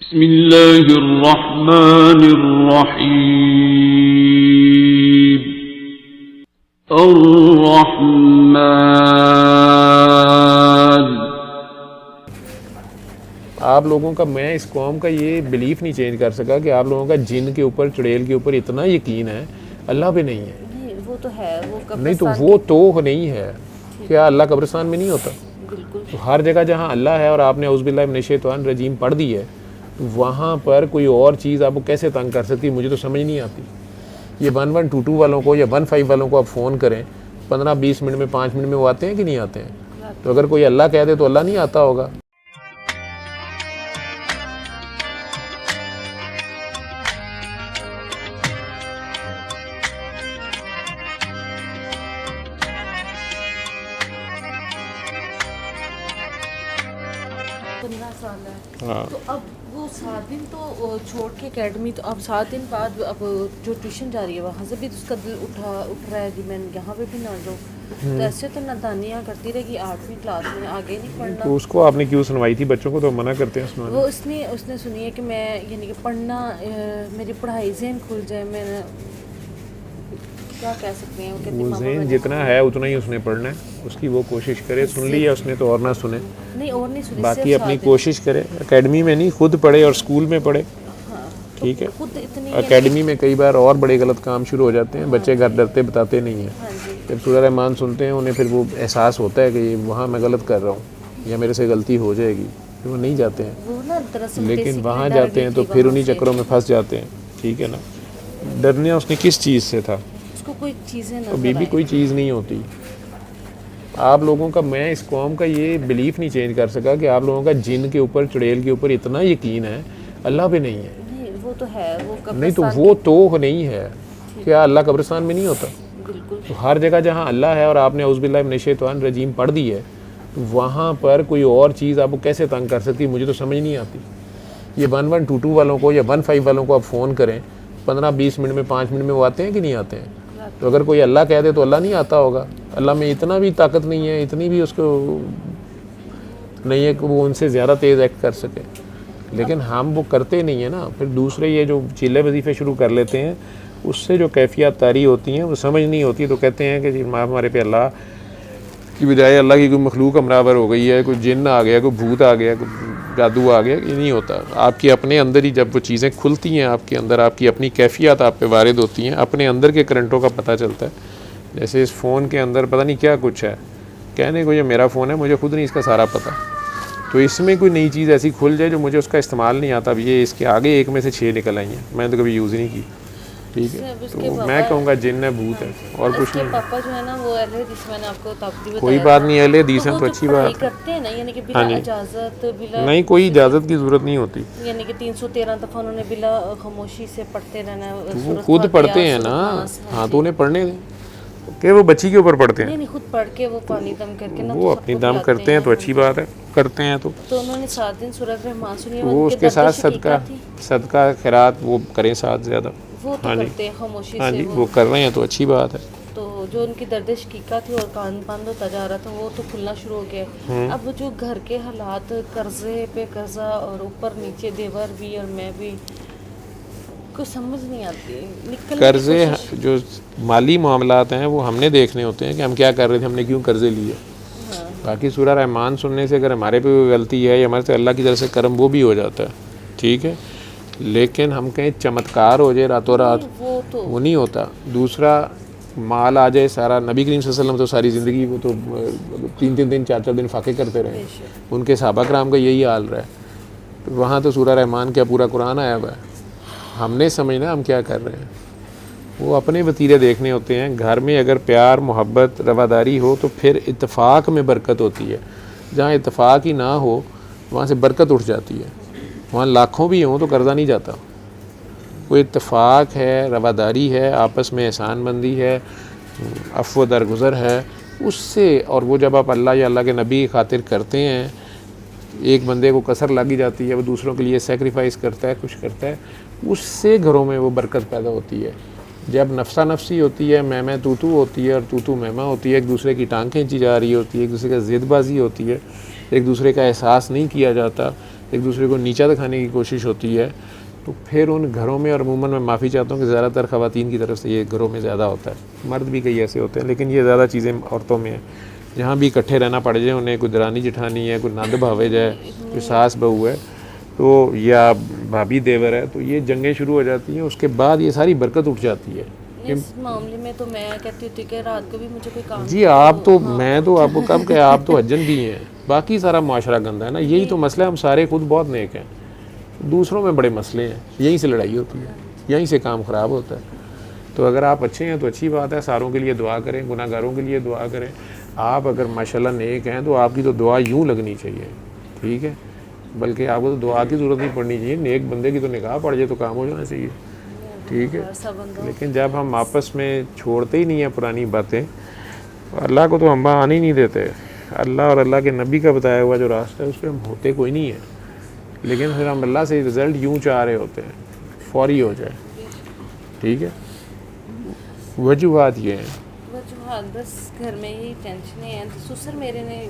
بسم اللہ الرحمن الرحیم الرحمن۔ آپ لوگوں کا، میں اس قوم کا یہ بلیف نہیں چینج کر سکا کہ آپ لوگوں کا جن کے اوپر، چڑیل کے اوپر اتنا یقین ہے، اللہ پہ نہیں ہے۔ وہ تو ہے، وہ نہیں تو وہ تو نہیں ہے۔ کیا اللہ قبرستان میں نہیں ہوتا؟ بالکل۔ تو ہر جگہ جہاں اللہ ہے اور آپ نے اعوذ باللہ من الشیطان الرجیم پڑھ دی ہے، وہاں پر کوئی اور چیز آپ کو کیسے تنگ کر سکتی؟ مجھے تو سمجھ نہیں آتی۔ یہ 1122 والوں کو یا 15 والوں کو آپ فون کریں، 15-20 منٹ میں، 5 منٹ میں وہ آتے ہیں کہ نہیں آتے ہیں؟ تو اگر کوئی اللہ کہہ دے تو اللہ نہیں آتا ہوگا۔ ہاں، تو اب وہ 7 دن تو چھوڑ کے اکیڈمی، تو اب 7 دن بعد اب جو ٹیوشن جا رہی ہے وہاں سے بھی اس کا دل اٹھ رہا ہے کہ میں یہاں پہ بھی نہ جاؤں۔ تو ایسے تو نادانیاں کرتی رہے گی 8ویں کلاس میں، آگے نہیں پڑھنا۔ تو اس کو آپ نے کیوں سنوائی تھی؟ بچوں کو تو منع کرتے ہیں سنوانے۔ وہ اس نے سنی ہے کہ میں یعنی کہ پڑھنا، میری پڑھائی ذہن کھل جائے، میں کیا کہہ سکتے ہیں، وہ ذہن جتنا ہے اتنا ہی اس نے پڑھنا ہے، اس کی وہ کوشش کرے۔ سن لیا اس نے تو اور نہ سنے، نہیں اور نہیں سنی، باقی اپنی کوشش کرے۔ اکیڈمی میں نہیں، خود پڑھے اور اسکول میں پڑھے، ٹھیک ہے؟ اکیڈمی میں کئی بار اور بڑے غلط کام شروع ہو جاتے ہیں، بچے گھر ڈرتے بتاتے نہیں ہیں۔ جب سورہ رحمان سنتے ہیں انہیں پھر وہ احساس ہوتا ہے کہ وہاں میں غلط کر رہا ہوں یا میرے سے غلطی ہو جائے گی، پھر وہ نہیں جاتے ہیں۔ لیکن وہاں جاتے ہیں تو پھر انہی چکروں میں پھنس جاتے ہیں، ٹھیک ہے نا؟ ڈرنا اس نے کس چیز سے تھا؟ کوئی چیزیں ابھی بھی کوئی چیز نہیں ہوتی۔ آپ لوگوں کا، میں اس قوم کا یہ بلیف نہیں چینج کر سکا کہ آپ لوگوں کا جن کے اوپر، چڑیل کے اوپر اتنا یقین ہے، اللہ پہ نہیں ہے۔ وہ تو ہے، وہ نہیں تو وہ تو نہیں ہے۔ کیا اللہ قبرستان میں نہیں ہوتا؟ بالکل۔ تو ہر جگہ جہاں اللہ ہے اور آپ نے اعوذ باللہ من الشیطان الرجیم پڑھ دی ہے، وہاں پر کوئی اور چیز آپ کو کیسے تنگ کر سکتی؟ مجھے تو سمجھ نہیں آتی۔ یہ 1122 والوں کو یا 15 والوں کو آپ فون کریں، 15-20 منٹ میں، 5 منٹ میں وہ آتے ہیں کہ نہیں آتے ہیں؟ تو اگر کوئی اللہ کہہ دے تو اللہ نہیں آتا ہوگا۔ اللہ میں اتنا بھی طاقت نہیں ہے، اتنی بھی اس کو نہیں ہے کہ وہ ان سے زیادہ تیز ایکٹ کر سکے، لیکن ہم وہ کرتے نہیں ہیں نا۔ پھر دوسرے یہ جو چیلے وظیفے شروع کر لیتے ہیں، اس سے جو کیفیات طاری ہوتی ہیں وہ سمجھ نہیں ہوتی، تو کہتے ہیں کہ جی ہمارے پہ اللہ کی بجائے اللہ کی کوئی مخلوق ہمراور ہو گئی ہے، کوئی جن آ گیا، کوئی بھوت آ گیا، کوئی جادو آ گیا۔ یہ نہیں ہوتا۔ آپ کے اپنے اندر ہی جب وہ چیزیں کھلتی ہیں، آپ کے اندر آپ کی اپنی کیفیات آپ پہ وارد ہوتی ہیں، اپنے اندر کے کرنٹوں کا پتہ چلتا ہے۔ جیسے اس فون کے اندر پتہ نہیں کیا کچھ ہے، کہنے کو یہ میرا فون ہے، مجھے خود نہیں اس کا سارا پتہ۔ تو اس میں کوئی نئی چیز ایسی کھل جائے جو مجھے اس کا استعمال نہیں آتا، اب یہ اس کے آگے ایک میں سے 6 نکل آئی ہیں، میں نے تو کبھی یوز ہی نہیں کی، ٹھیک ہے؟ تو میں کہوں گا جن ہے، بھوت ہے، اور کچھ نہیں۔ پاپا جو ہے نا وہ اہل حدیث، میں نے آپ کو تابدی بتایا، کوئی بات نہیں، اہل حدیث ہیں تو اچھی بات کرتے ہیں نا، یعنی کہ بلا اجازت، بلا نہیں، کوئی اجازت کی ضرورت نہیں ہوتی، یعنی کہ 313 دفعہ انہوں نے بلا خاموشی سے پڑھتے رہنا۔ وہ خود پڑھتے ہیں نا، ہاں تو انہیں پڑھنے دیں کہ وہ بچی کے اوپر پڑھتے ہیں، نہیں خود پڑھ کے وہ پانی دم کر کے نا، وہ اپنی دم کرتے ہیں تو اچھی بات ہے، کرتے ہیں تو انہوں نے 7 دن سورۃ رحمان سنی، وہ اس کے ساتھ صدقہ خیرات وہ کریں ساتھ زیادہ، وہ تو کرتے ہیں خاموشی ہاں سے، جی، وہ کر رہے ہیں تو اچھی بات ہے۔ تو جو ان کی درد شقیقہ تھی اور کان بند ہوتا جا رہا تھا، وہ تو کھلنا شروع ہو گیا۔ اب جو گھر کے حالات، قرضے پہ قرضہ اور اوپر نیچے دیور بھی اور میں بھی، کچھ سمجھ نہیں آتی۔ قرضے جو مالی معاملات ہیں وہ ہم نے دیکھنے ہوتے ہیں کہ ہم کیا کر رہے تھے، ہم نے کیوں قرضے لیے۔ باقی سورہ رحمان سننے سے اگر ہمارے پہ کوئی غلطی ہے یا ہمارے سے اللہ کی طرف سے کرم، وہ بھی ہو جاتا ہے، ٹھیک ہے؟ لیکن ہم کہیں چمتکار ہو جائے راتوں رات، وہ نہیں ہوتا۔ دوسرا، مال آ جائے سارا، نبی کریم صلی اللہ علیہ وسلم تو ساری زندگی وہ تو 3 دن 4 دن فاقے کرتے رہے، ان کے صحابہ کرام کا یہی حال رہا ہے۔ وہاں تو سورہ رحمان کیا پورا قرآن آیا ہوا ہے، ہم نے سمجھنا ہم کیا کر رہے ہیں۔ وہ اپنے وتیرے دیکھنے ہوتے ہیں۔ گھر میں اگر پیار، محبت، رواداری ہو تو پھر اتفاق میں برکت ہوتی ہے۔ جہاں اتفاق ہی نہ ہو وہاں سے برکت اٹھ جاتی ہے، وہاں لاکھوں بھی ہوں تو قرضہ نہیں جاتا۔ کوئی اتفاق ہے، رواداری ہے، آپس میں احسان بندی ہے، عفو درگزر ہے، اس سے، اور وہ جب آپ اللہ یا اللہ کے نبی کی خاطر کرتے ہیں، ایک بندے کو کسر لگی جاتی ہے، وہ دوسروں کے لیے سیکریفائس کرتا ہے، کچھ کرتا ہے، اس سے گھروں میں وہ برکت پیدا ہوتی ہے۔ جب نفسا نفسی ہوتی ہے، میں تو ہوتی ہے اور تو میں ہوتی ہے، ایک دوسرے کی ٹانگ کھینچی جا رہی ہوتی ہے، ایک دوسرے کا ضد بازی ہوتی ہے، ایک دوسرے کا احساس نہیں کیا جاتا، ایک دوسرے کو نیچا دکھانے کی کوشش ہوتی ہے، تو پھر ان گھروں میں، اور عموماً میں معافی چاہتا ہوں کہ زیادہ تر خواتین کی طرف سے یہ گھروں میں زیادہ ہوتا ہے، مرد بھی کئی ایسے ہوتے ہیں لیکن یہ زیادہ چیزیں عورتوں میں ہیں، جہاں بھی اکٹھے رہنا پڑ جائے، انہیں کوئی درانی جٹھانی ہے، کوئی نند بھاوے جائے، کوئی ساس بہو ہے تو یا بھابھی دیور ہے، تو یہ جنگیں شروع ہو جاتی ہیں، اس کے بعد یہ ساری برکت اٹھ جاتی ہے۔ اس معاملے میں تو میں کہتی ہوتی کہ رات کو بھی مجھے کوئی کام جی آپ تو میں تو آپ کو کب کہ آپ تو حجن بھی ہیں، باقی سارا معاشرہ گندہ ہے نا، یہی تو مسئلہ ہے، ہم سارے خود بہت نیک ہیں، دوسروں میں بڑے مسئلے ہیں، یہیں سے لڑائی ہوتی ہے، یہیں سے کام خراب ہوتا ہے۔ تو اگر آپ اچھے ہیں تو اچھی بات ہے، ساروں کے لیے دعا کریں، گناہ گاروں کے لیے دعا کریں۔ آپ اگر ماشاءاللہ نیک ہیں تو آپ کی تو دعا یوں لگنی چاہیے، ٹھیک ہے، بلکہ آپ کو تو دعا کی ضرورت نہیں پڑنی چاہیے، نیک بندے کی تو نگاہ پڑ جائے تو کام ہو جانا چاہیے، ٹھیک ہے۔ لیکن جب ہم آپس میں چھوڑتے ہی نہیں ہیں پرانی باتیں، اللہ کو تو ہم آنے ہی نہیں دیتے، اللہ اور اللہ کے نبی کا بتایا ہوا جو راستہ ہے اس پہ ہم ہوتے کوئی نہیں ہے، لیکن پھر ہم اللہ سے رزلٹ یوں چاہ رہے ہوتے ہیں فوری ہو جائے، ٹھیک ہے۔ وجوہات یہ ہیں، وجوہات بس گھر میں ہی ٹینشنیں ہیں۔ سسر میرے نے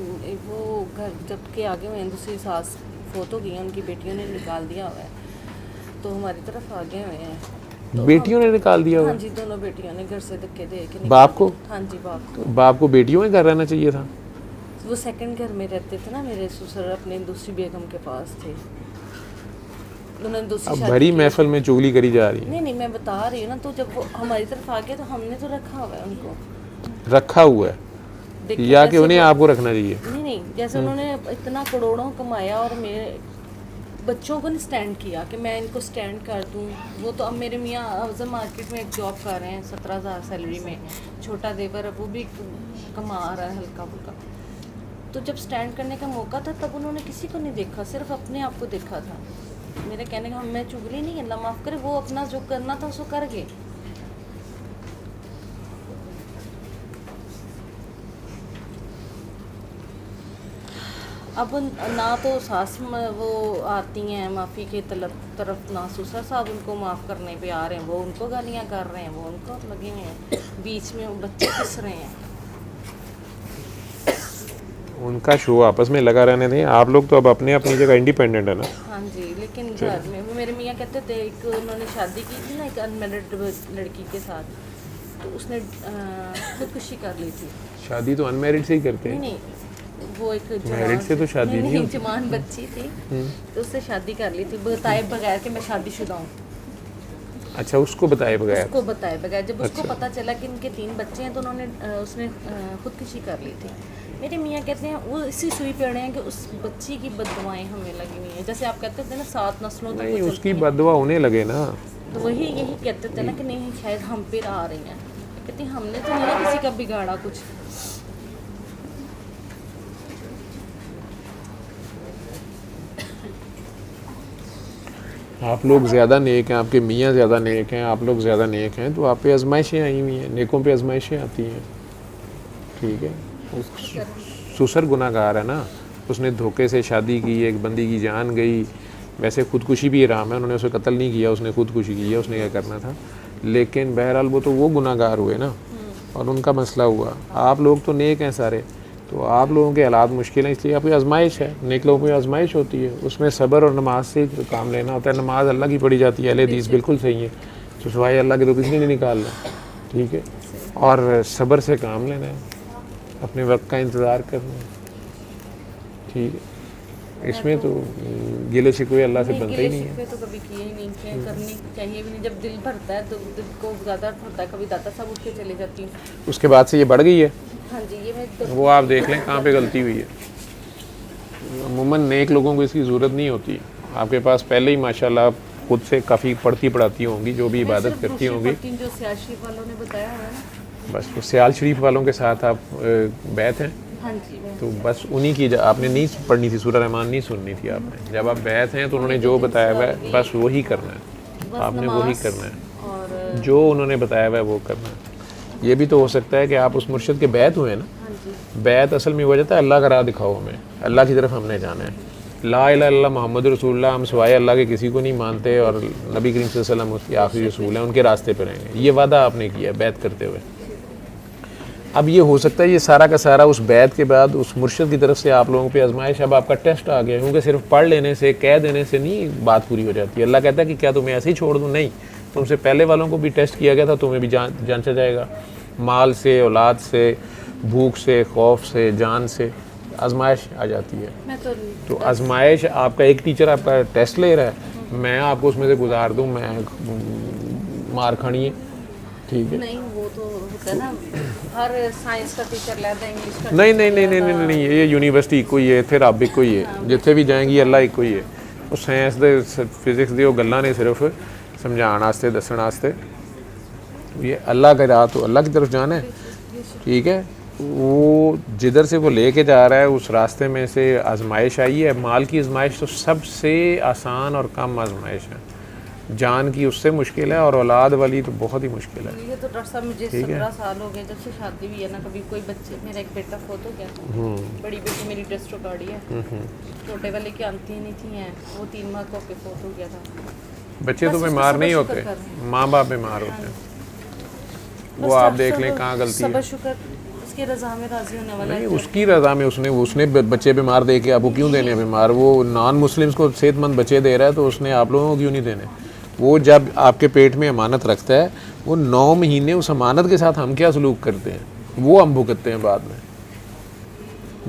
وہ گھر جب کے آگے ہوئے ہیں، دوسری ساس فوت ہو گئی ہیں، ان کی بیٹیوں نے نکال دیا ہوا ہے، تو ہماری طرف آگے ہوئے ہیں۔ بیٹیوں نے نکال دیا ہوا؟ ہاں جی، دونوں بیٹیوں نے گھر سے دھکے دے کے باپ کو؟ ہاں جی، باپ کو۔ باپ کو بیٹیوں میں گھر رہنا چاہیے تھا؟ وہ سیکنڈ گھر میں رہتے تھے نا، میرے سسر اپنے دوسری بیگم کے پاس تھے، انہوں نے دوسری اب شادی بھری کی۔ محفل میں چگلی کری جا رہی ہے۔ نہیں میں بتا رہی ہوں نا، تو جب وہ ہماری طرف آ گیا تو ہم نے تو رکھا ہوا ہے ان کو، رکھا ہوا ہے یا کہ انہیں آپ کو رکھنا چاہیے؟ نہیں جیسے انہوں نے اتنا کروڑوں کمایا اور میرے بچوں کو نہیں سٹینڈ کیا کہ میں ان کو سٹینڈ کر دوں۔ وہ تو اب میرے میاں افضل مارکیٹ میں ایک جاب کر رہے ہیں 17,000 سیلری میں، چھوٹا دیور ہے وہ بھی کما رہا ہے ہلکا پھلکا، تو جب سٹینڈ کرنے کا موقع تھا تب انہوں نے کسی کو نہیں دیکھا، صرف اپنے آپ کو دیکھا تھا۔ میرے کہنے کا میں چگلی نہیں، اللہ معاف کرے، وہ اپنا جو کرنا تھا اس کو کر گئے۔ اب نہ تو ساس وہ آتی ہیں معافی کی طرف، نہ سسر صاحب ان کو معاف کرنے پہ آ رہے ہیں، وہ ان کو گالیاں کر رہے ہیں، وہ ان کو لگے ہوئے ہیں، بیچ میں بچے پس رہے ہیں۔ ان کا شو آپس میں لگا رہنے دیں، آپ لوگ تو اب اپنے اپنی جگہ انڈیپینڈنٹ ہے نا۔ ہاں جی، لیکن گھر میں میرے میاں کہتے تھے، ایک انہوں نے شادی کی تھی نا ایک انمیرڈ لڑکی کے ساتھ، تو اس نے خودکشی کر لی تھی۔ شادی تو ان میرڈ سے ہی کرتے ہیں؟ نہیں وہ ایک میرڈ سے تو شادی نہیں ہوتی، جوان بچی تھی تو اس سے شادی کر لی تھی بتائے بغیر کہ میں شادی شدہ ہوں۔ اچھا، اس کو بتائے بغیر؟ اس کو بتائے بغیر، جب اس کو پتہ چلا کہ ان کے 3 بچے ہیں تو اس نے خودکشی کر لی تھی۔ میرے میاں کہتے ہیں وہ اسی سوئی پہ اڑے ہیں کہ اس بچی کی بد دعائیں ہمیں لگی ہوئی ہیں، جیسے آپ کہتے تھے نا 7 نسلوں تک نہیں، اس کی بد دعا انہیں لگے نا، تو وہی یہی کہتے تھے نا کہ نہیں شاید ہم پہ آ رہی ہیں، کہتی ہم نے تو نہیں کسی کا بگاڑا کچھ۔ آپ لوگ زیادہ نیک ہیں، آپ کے میاں زیادہ نیک ہیں، آپ لوگ زیادہ نیک ہیں، تو آپ پہ آزمائشیں آئی ہوئی ہیں، نیکوں پہ آزمائشیں آتی ہیں، ٹھیک ہے۔ سسر گناہ گار ہے نا، اس نے دھوکے سے شادی کی، ایک بندی کی جان گئی، ویسے خودکشی بھی حرام ہے، انہوں نے اسے قتل نہیں کیا، اس نے خودکشی کی ہے، اس نے کیا کرنا تھا، لیکن بہرحال وہ گناہ گار ہوئے نا، اور ان کا مسئلہ ہوا۔ آپ لوگ تو نیک ہیں سارے، تو آپ لوگوں کے حالات مشکل ہیں، اس لیے آپ کی آزمائش ہے، نیک لوگوں کی آزمائش ہوتی ہے، اس میں صبر اور نماز سے کام لینا ہوتا ہے۔ نماز اللہ کی پڑھی جاتی ہے، اہل حدیث بالکل صحیح ہے، تو سوائے اللہ کے تو کسی نے نہیں نکالنا، ٹھیک ہے، اور صبر سے کام لینا ہے، اپنے وقت کا انتظار کرنا ہے، ٹھیک ہے۔ اس میں تو گلے شکوے اللہ سے بنتا ہی نہیں ہے۔ گلے شکوے تو کبھی کیے ہی نہیں تھے، کرنی چاہیے بھی نہیں، جب دل بھرتا ہے تو دل کو زیادہ بھرتا ہے، کبھی داتا صاحب اٹھ کے چلے جاتی ہوں۔ اس کے بعد سے یہ بڑھ گئی ہے، ہاں جی، یہ میں وہ آپ دیکھ لیں کہاں پہ غلطی ہوئی ہے۔ عموماً نیک لوگوں کو اس کی ضرورت نہیں ہوتی، آپ کے پاس پہلے ہی ماشاءاللہ آپ خود سے کافی پڑھتی پڑھاتی ہوں گی، جو بھی عبادت کرتی ہوں گی، جو سیال شریف والوں نے بتایا ہوا ہے نا، بس وہ سیال شریف والوں کے ساتھ آپ بیعت ہیں، ہاں جی، تو بس انہی کی آپ نے نہیں پڑھنی تھی، سورہ رحمان نہیں سننی تھی آپ نے، جب آپ بیعت ہیں تو انہوں نے جو بتایا ہوا ہے بس وہی کرنا ہے، آپ نے وہی کرنا ہے، اور جو انہوں نے بتایا ہوا ہے وہ کرنا ہے۔ یہ بھی تو ہو سکتا ہے کہ آپ اس مرشد کے بیعت ہوئے نا، ہاں جی، بیعت اصل میں ہو جاتا ہے اللہ کا راہ دکھاؤ ہمیں، اللہ کی طرف ہم نے جانا ہے، لا الہ الا اللہ محمد رسول اللہ، ہم سوائے اللہ کے کسی کو نہیں مانتے، اور نبی کریم صلی اللہ علیہ وسلم اس کے آخری رسول ہیں، ان کے راستے پہ رہیں گے، یہ وعدہ آپ نے کیا ہے بیعت کرتے ہوئے۔ اب یہ ہو سکتا ہے یہ سارا کا سارا اس بیعت کے بعد اس مرشد کی طرف سے آپ لوگوں پہ آزمائش، اب آپ کا ٹیسٹ آ گیا، کیونکہ صرف پڑھ لینے سے کہہ دینے سے نہیں بات پوری ہو جاتی ہے۔ اللہ کہتا ہے کہ کیا تمہیں ایسے ہی چھوڑ دوں؟ نہیں، تم سے پہلے والوں کو بھی ٹیسٹ کیا گیا تھا، تمہیں بھی جانچا جائے گا، مال سے، اولاد سے، بھوک سے، خوف سے، جان سے آزمائش آ جاتی ہے۔ میں تو آزمائش آپ کا ایک ٹیچر آپ کا ٹیسٹ لے رہا ہے، میں آپ کو اس میں سے گزار دوں، میں مار کھانی ہے، ٹھیک ہے؟ نہیں وہ تو ہوتا ہے نا، ہر سائنس کا ٹیچر لیتا ہے، انگلش کا نہیں نہیں نہیں نہیں نہیں نہیں، یہ یونیورسٹی ایک ہی ہے، پھر آپ ایک ہی ہے، جتنے بھی جائیں گی اللہ ایک ہی ہے۔ وہ سائنس دے فزکس دی وہ گلاں نے صرف سمجھان واسطے دسن واسطے، یہ اللہ کا راہ تو اللہ کی طرف جانا ہے، ٹھیک ہے؟ وہ جدھر سے وہ لے کے جا رہا ہے اس راستے میں سے آزمائش آئی ہے۔ مال کی آزمائش تو سب سے آسان اور کم آزمائش ہے، جان کی اس سے مشکل ہے، اور اولاد والی تو بہت ہی مشکل ہے۔ یہ تو ڈاکٹر صاحب مجھے 17 سال ہو گئے جب سے شادی ہوئی ہے نا، کبھی کوئی بچے، میرا ایک بیٹا فوت ہو گیا تھا، بڑی بیٹی میری ڈسٹروکارڈی ہے، چھوٹے والے کی آنتی نہیں تھی ہیں، وہ 3 ماہ کو کے فوت ہو گیا تھا۔ بچے تو بیمار نہیں ہوتے، ماں باپ بیمار ہوتے ہیں، وہ آپ دیکھ لیں کہاں غلطی ہے۔ صبر شکر اس کی رضا میں راضی ہونے والا ہے۔ نہیں، اس کی رضا میں اس نے بچے بیمار دے کے آپ کو کیوں دینے بیمار؟ وہ نان مسلمس کو صحت مند بچے دے رہا ہے تو اس نے آپ لوگوں کو کیوں نہیں دینے؟ وہ جب آپ کے پیٹ میں امانت رکھتا ہے، وہ 9 مہینے اس امانت کے ساتھ ہم کیا سلوک کرتے ہیں وہ ہم بھگتتے ہیں بعد میں۔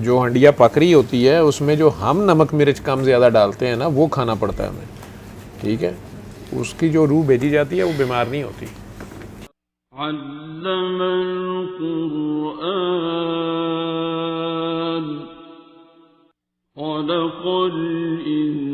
جو ہنڈیا پک رہی ہوتی ہے اس میں جو ہم نمک مرچ کم زیادہ ڈالتے ہیں نا، وہ کھانا پڑتا ہے ہمیں، ٹھیک ہے؟ اس کی جو روح بھیجی جاتی ہے وہ بیمار نہیں ہوتی۔ علم القرآن خلق الإنسان